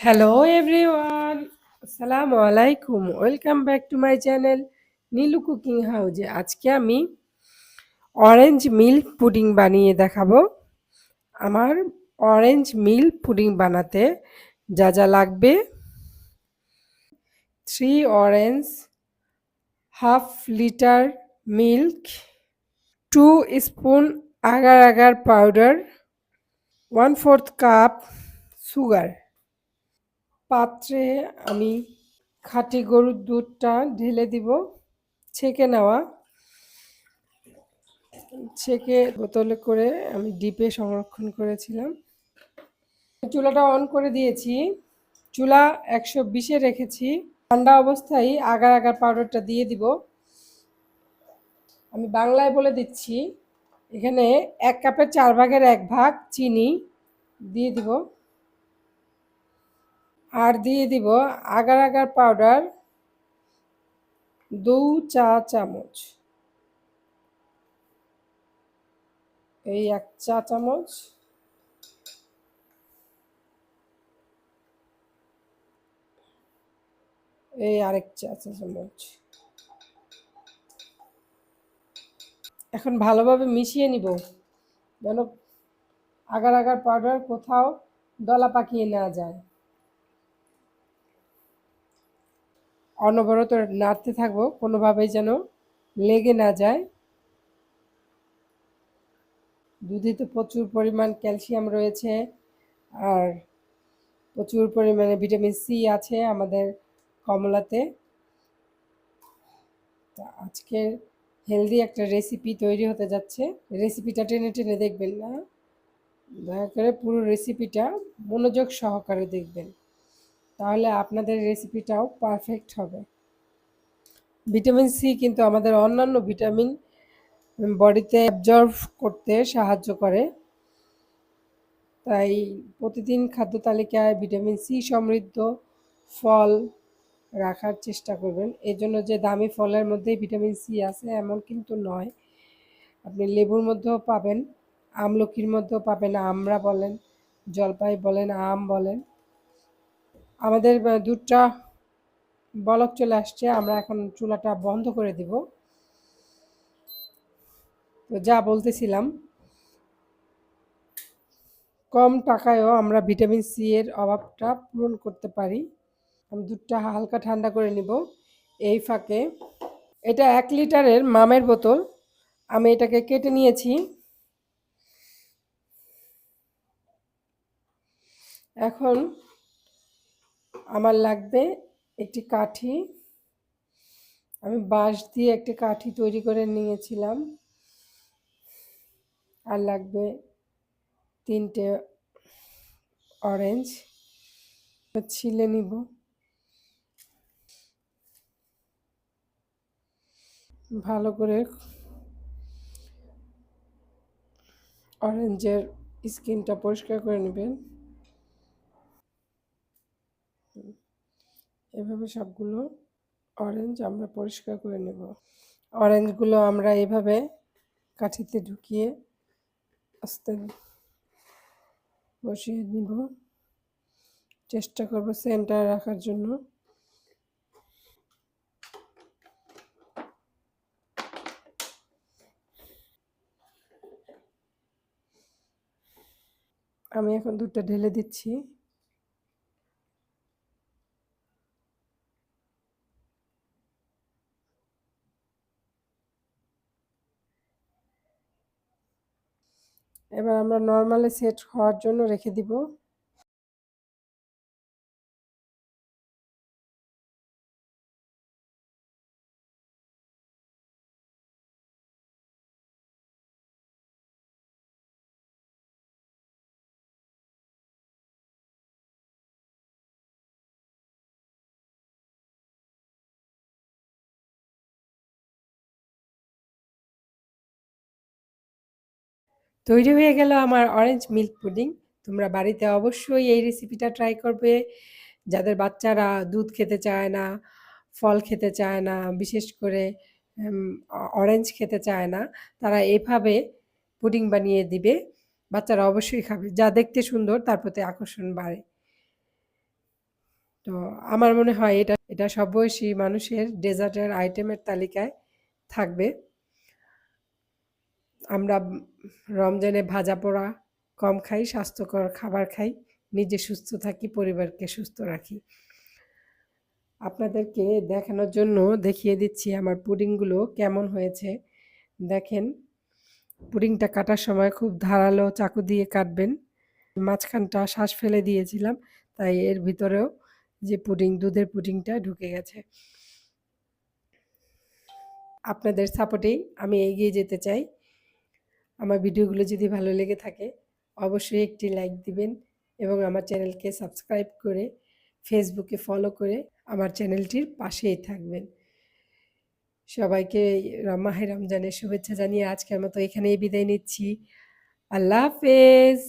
Hello everyone, আসসালামু আলাইকুম। Welcome back to my channel Nilu cooking হাউজে। আজকে আমি অরেঞ্জ মিল্ক পুডিং বানিয়ে দেখাবো। আমার অরেঞ্জ মিল্ক পুডিং বানাতে যা যা লাগবে: 3 orange, half litre milk, 2 spoon agar agar powder, 1/4 cup sugar. পাত্রে আমি খাঁটি গরুর দুধটা ঢেলে দিব, ছেঁকে নেওয়া। ছেঁকে বোতলে করে আমি ডিপে সংরক্ষণ করেছিলাম। চুলাটা অন করে দিয়েছি, চুলা 120-এ রেখেছি। ঠান্ডা অবস্থায় আগার আগার পাউডারটা দিয়ে দিব। আমি বাংলায় বলে দিচ্ছি, এখানে 1 কাপের 4 ভাগের 1 ভাগ চিনি দিয়ে দিব, আর দিয়ে দিব আগার আগার পাউডার 2 চা চামচ। এই 1 চা চামচ, এই আরেক চা চামচ। এখন ভালোভাবে মিশিয়ে নিব, যেন আগার আগার পাউডার কোথাও দলা পাকিয়ে না যায়। অনবরত নাড়তে থাকবো, কোনোভাবেই যেন লেগে না যায়। দুধে তো প্রচুর পরিমাণ ক্যালসিয়াম রয়েছে, আর প্রচুর পরিমাণে ভিটামিন সি আছে আমাদের কমলাতে। তা আজকের হেলদি একটা রেসিপি তৈরি হতে যাচ্ছে। রেসিপিটা টেনে টেনে দেখবেন না, দয়া করে পুরো রেসিপিটা মনোযোগ সহকারে দেখবেন, তাহলে আপনাদের রেসিপিটাও পারফেক্ট হবে। ভিটামিন সি কিন্তু আমাদের অন্যান্য ভিটামিন বডিতে অ্যাবজর্ব করতে সাহায্য করে। তাই প্রতিদিন খাদ্য তালিকায় ভিটামিন সি সমৃদ্ধ ফল রাখার চেষ্টা করবেন। এজন্য যে দামি ফলের মধ্যেই ভিটামিন সি আছে এমন কিন্তু নয়। আপনি লেবুর মধ্যেও পাবেন, আমলকির মধ্যেও পাবেন, আমড়া বলেন, জলপাই বলেন, আম বলেন। আমাদের দুধটা বলক চলে আসছে, আমরা এখন চুলাটা বন্ধ করে দিব। তো যা বলতেছিলাম, কম টাকায়ও আমরা ভিটামিন সি এর অভাবটা পূরণ করতে পারি। আমি দুধটা হালকা ঠান্ডা করে নিব। এই ফাঁকে এটা 1 লিটারের মামের বোতল, আমি এটাকে কেটে নিয়েছি। এখন আমার লাগবে একটি কাঠি। আমি বাঁশ দিয়ে একটি কাঠি তৈরি করে নিয়েছিলাম। আর লাগবে 3টে অরেঞ্জ, ছিলে নিব। ভালো করে অরেঞ্জের স্কিনটা পরিষ্কার করে নেবেন। এভাবে সবগুলো অরেঞ্জ আমরা পরিষ্কার করে নেব। অরেঞ্জগুলো আমরা এভাবে কাঠিতে ঢুকিয়ে আস্তে বসিয়ে নিব। চেষ্টা করব সেন্টার রাখার জন্য। আমি এখন দুধটা ঢেলে দিচ্ছি। এবার আমরা নর্মালি সেট হওয়ার জন্য রেখে দিব। তৈরি হয়ে গেল আমার অরেঞ্জ মিল্ক পুডিং। তোমরা বাড়িতে অবশ্যই এই রেসিপিটা ট্রাই করবে। যাদের বাচ্চারা দুধ খেতে চায় না, ফল খেতে চায় না, বিশেষ করে অরেঞ্জ খেতে চায় না, তারা এভাবে পুডিং বানিয়ে দিবে। বাচ্চারা অবশ্যই খাবে। যা দেখতে সুন্দর তার প্রতি আকর্ষণ বাড়ে। তো আমার মনে হয় এটা সব বয়সী মানুষের ডেজার্টের আইটেমের তালিকায় থাকবে। আমরা রমজানে ভাজা পোড়া কম খাই, স্বাস্থ্যকর খাবার খাই, নিজে সুস্থ থাকি, পরিবারকে সুস্থ রাখি। আপনাদেরকে দেখানোর জন্য দেখিয়ে দিচ্ছি আমার পুডিংগুলো কেমন হয়েছে। দেখেন, পুডিংটা কাটার সময় খুব ধারালো চাকু দিয়ে কাটবেন। মাঝখানটা শ্বাস ফেলে দিয়েছিলাম, তাই এর ভিতরেও যে দুধের পুডিংটা ঢুকে গেছে। আপনাদের সাপোর্টেই আমি এগিয়ে যেতে চাই। আমার ভিডিওগুলো যদি ভালো লেগে থাকে অবশ্যই একটি লাইক দিবেন এবং আমার চ্যানেলকে সাবস্ক্রাইব করে ফেসবুকে ফলো করে আমার চ্যানেলটির পাশেই থাকবেন। সবাইকে মাহে রমজানের শুভেচ্ছা জানিয়ে আজকের মতো এখানেই বিদায় নিচ্ছি। আল্লাহ হাফেজ।